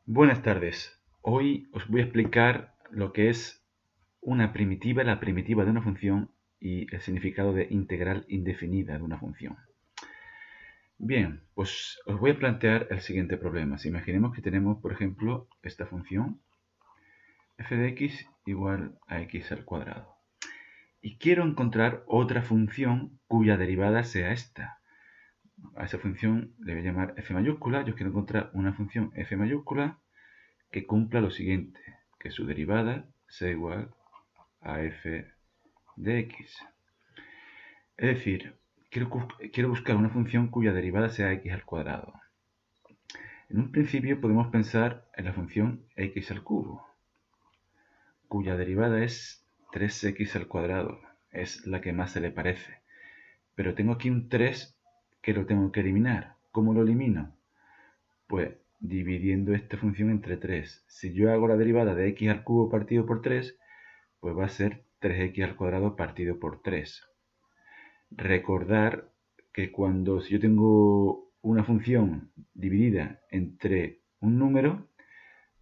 Buenas tardes. Hoy os voy a explicar lo que es una primitiva, la primitiva de una función y el significado de integral indefinida de una función. Bien, pues os voy a plantear el siguiente problema. Si imaginemos que tenemos, por ejemplo, esta función f de x igual a x al cuadrado. Y quiero encontrar otra función cuya derivada sea esta. A esa función le voy a llamar f mayúscula. Yo quiero encontrar una función f mayúscula que cumpla lo siguiente, que su derivada sea igual a f de x. Es decir, quiero buscar una función cuya derivada sea x al cuadrado. En un principio podemos pensar en la función x al cubo, cuya derivada es 3x al cuadrado. Es la que más se le parece. Pero tengo aquí un 3 que lo tengo que eliminar. ¿Cómo lo elimino? Pues dividiendo esta función entre 3. Si yo hago la derivada de x al cubo partido por 3, pues va a ser 3x al cuadrado partido por 3. Recordar que si yo tengo una función dividida entre un número,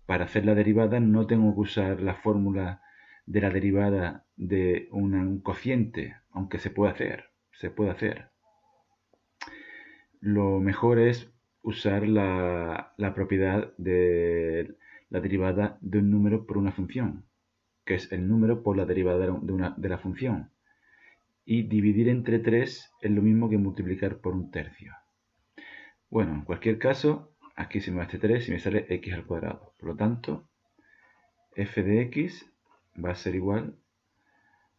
para hacer la derivada no tengo que usar la fórmula de la derivada de un cociente, aunque se puede hacer. Lo mejor es usar la propiedad de la derivada de un número por una función, que es el número por la derivada de la función. Y dividir entre 3 es lo mismo que multiplicar por un tercio. Bueno, en cualquier caso, aquí se me va este 3 y me sale x al cuadrado. Por lo tanto, f de x va a ser igual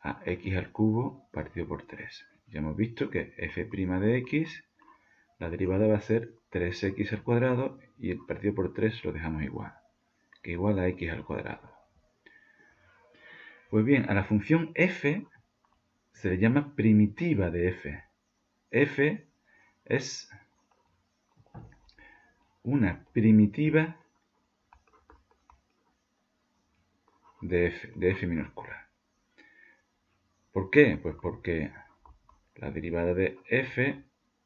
a x al cubo partido por 3. Ya hemos visto que f' de x, la derivada va a ser 3x al cuadrado y el partido por 3 lo dejamos igual, que igual a x al cuadrado. Pues bien, a la función f se le llama primitiva de f. F es una primitiva de f minúscula. ¿Por qué? Pues porque la derivada de f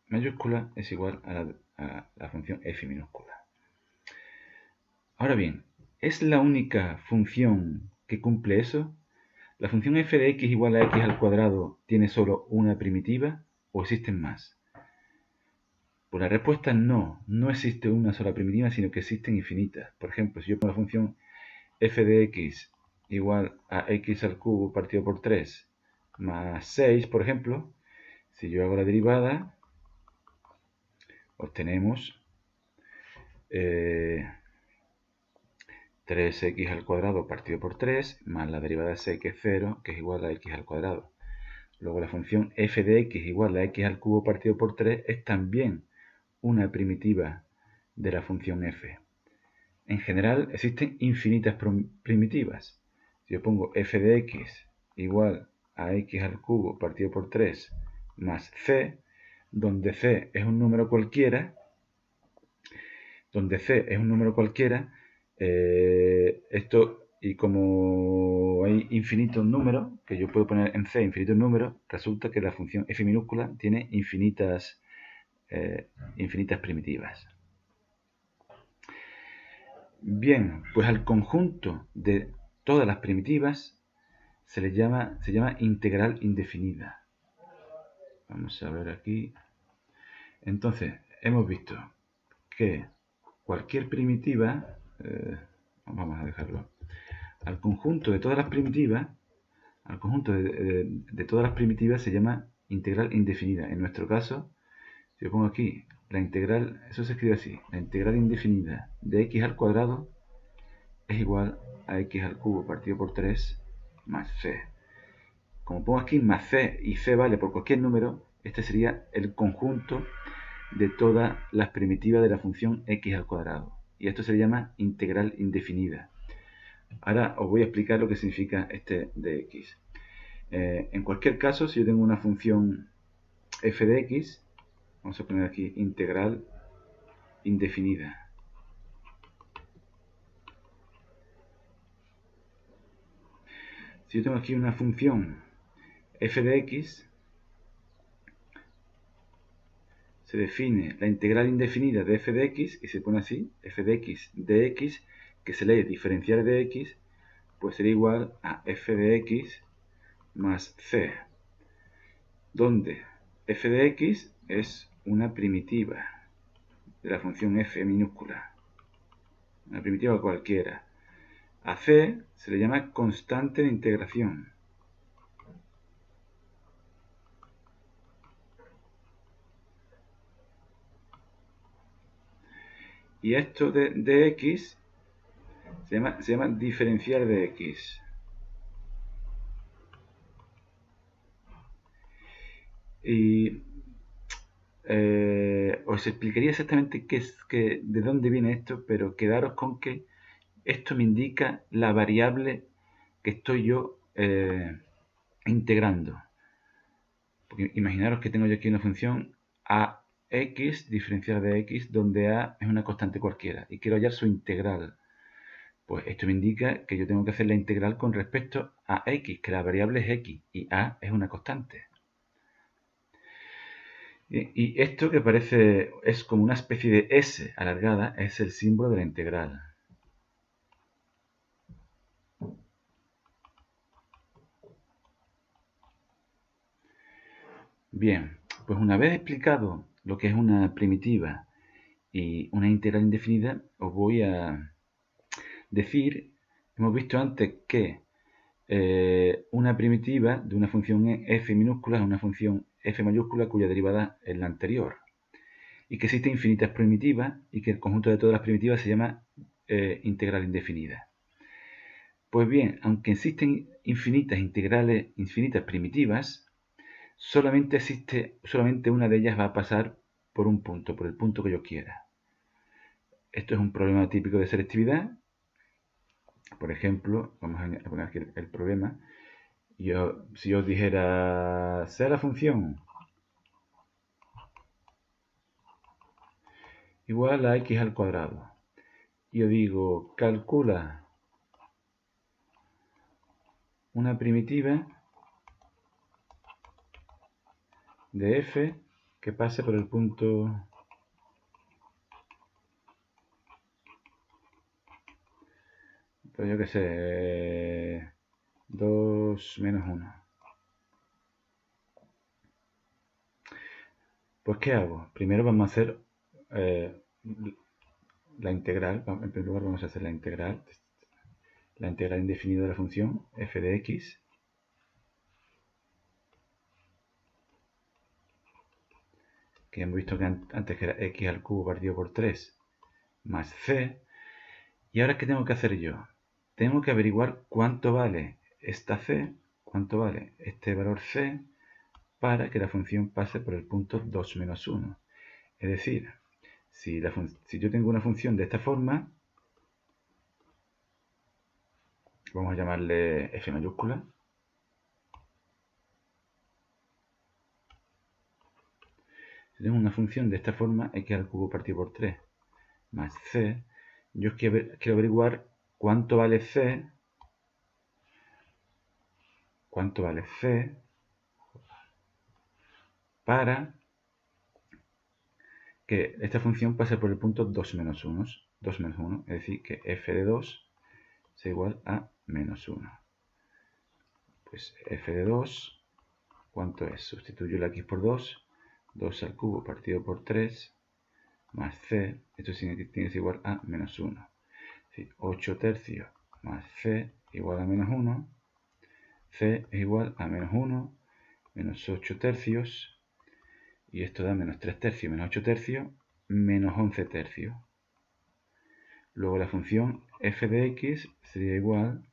mayúscula es igual a la función f minúscula. Ahora bien, ¿es la única función que cumple eso? ¿La función f de x igual a x al cuadrado tiene solo una primitiva o existen más? Pues la respuesta es no, no existe una sola primitiva, sino que existen infinitas. Por ejemplo, si yo pongo la función f de x igual a x al cubo partido por 3 más 6, por ejemplo, si yo hago la derivada, obtenemos 3x al cuadrado partido por 3 más la derivada de 6, que es 0, que es igual a x al cuadrado. Luego la función f de x igual a x al cubo partido por 3 es también una primitiva de la función f. En general existen infinitas primitivas. Si yo pongo f de x igual a x al cubo partido por 3 más c, donde c es un número cualquiera, esto, y como hay infinitos números, que yo puedo poner en c infinitos números, resulta que la función f minúscula tiene infinitas primitivas. Bien, pues al conjunto de todas las primitivas se llama integral indefinida. Vamos a ver aquí. Entonces, hemos visto que cualquier primitiva, vamos a dejarlo, al conjunto de todas las primitivas, se llama integral indefinida. En nuestro caso, si yo pongo aquí la integral, eso se escribe así, la integral indefinida de x al cuadrado es igual a x al cubo partido por 3 más c. Como pongo aquí más c y c vale por cualquier número, este sería el conjunto de todas las primitivas de la función x al cuadrado. Y esto se llama integral indefinida. Ahora os voy a explicar lo que significa este de x. En cualquier caso, si yo tengo una función f de x, vamos a poner aquí integral indefinida. Si yo tengo aquí una función f de x, se define la integral indefinida de f de x y se pone así, f de x de x, que se lee diferencial de x, pues sería igual a f de x más c, donde f de x es una primitiva de la función f minúscula, una primitiva cualquiera. A c se le llama constante de integración. Y esto de x se llama diferencial de x. Y os explicaría exactamente de dónde viene esto, pero quedaros con que esto me indica la variable que estoy yo integrando. Porque imaginaros que tengo yo aquí una función ax diferencial de x, donde a es una constante cualquiera y quiero hallar su integral. Pues esto me indica que yo tengo que hacer la integral con respecto a x, que la variable es x y a es una constante. Y esto que parece, es como una especie de S alargada, es el símbolo de la integral. Bien, pues una vez explicado lo que es una primitiva y una integral indefinida, os voy a decir, hemos visto antes que una primitiva de una función f minúscula es una función f mayúscula cuya derivada es la anterior. Y que existen infinitas primitivas y que el conjunto de todas las primitivas se llama integral indefinida. Pues bien, aunque existen infinitas integrales, infinitas primitivas, solamente una de ellas va a pasar por un punto, por el punto que yo quiera. Esto es un problema típico de selectividad. Por ejemplo, vamos a poner aquí el problema. Si yo os dijera, sea la función igual a x al cuadrado, y yo digo, calcula una primitiva de f que pase por el punto pues yo qué sé, 2 menos 1. Pues ¿qué hago? Primero vamos a hacer la integral. En primer lugar vamos a hacer la integral indefinida de la función f de x, que hemos visto que antes que era x al cubo partido por 3 más c. Y ahora ¿qué tengo que hacer yo? Tengo que averiguar cuánto vale esta c, cuánto vale este valor c, para que la función pase por el punto 2 menos 1. Es decir, si yo tengo una función de esta forma, vamos a llamarle f mayúscula, si tengo una función de esta forma, x al cubo partido por 3 más c, yo quiero averiguar cuánto vale c, para que esta función pase por el punto 2 menos 1, es decir, que f de 2 sea igual a menos 1. Pues f de 2, ¿cuánto es? Sustituyo la x por 2, 2 al cubo partido por 3, más c, esto tiene que ser igual a menos 1. Es decir, 8 tercios más c igual a menos 1, c es igual a menos 1, menos 8 tercios, y esto da menos 3 tercios, menos 8 tercios, menos 11 tercios. Luego la función f de x sería igual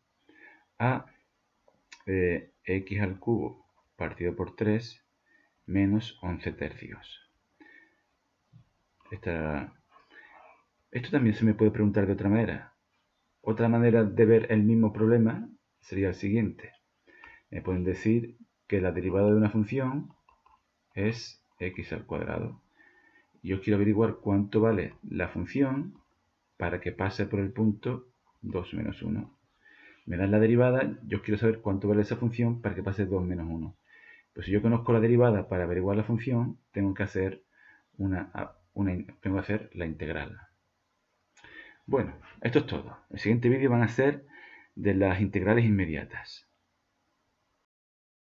a x al cubo partido por 3 menos 11 tercios. Esto también se me puede preguntar de otra manera. Otra manera de ver el mismo problema sería el siguiente. Me pueden decir que la derivada de una función es x al cuadrado. Yo quiero averiguar cuánto vale la función para que pase por el punto 2 menos 1. Me dan la derivada, yo quiero saber cuánto vale esa función para que pase 2 menos 1. Pues si yo conozco la derivada para averiguar la función, tengo que hacer tengo que hacer la integral. Bueno, esto es todo. El siguiente vídeo van a ser de las integrales inmediatas.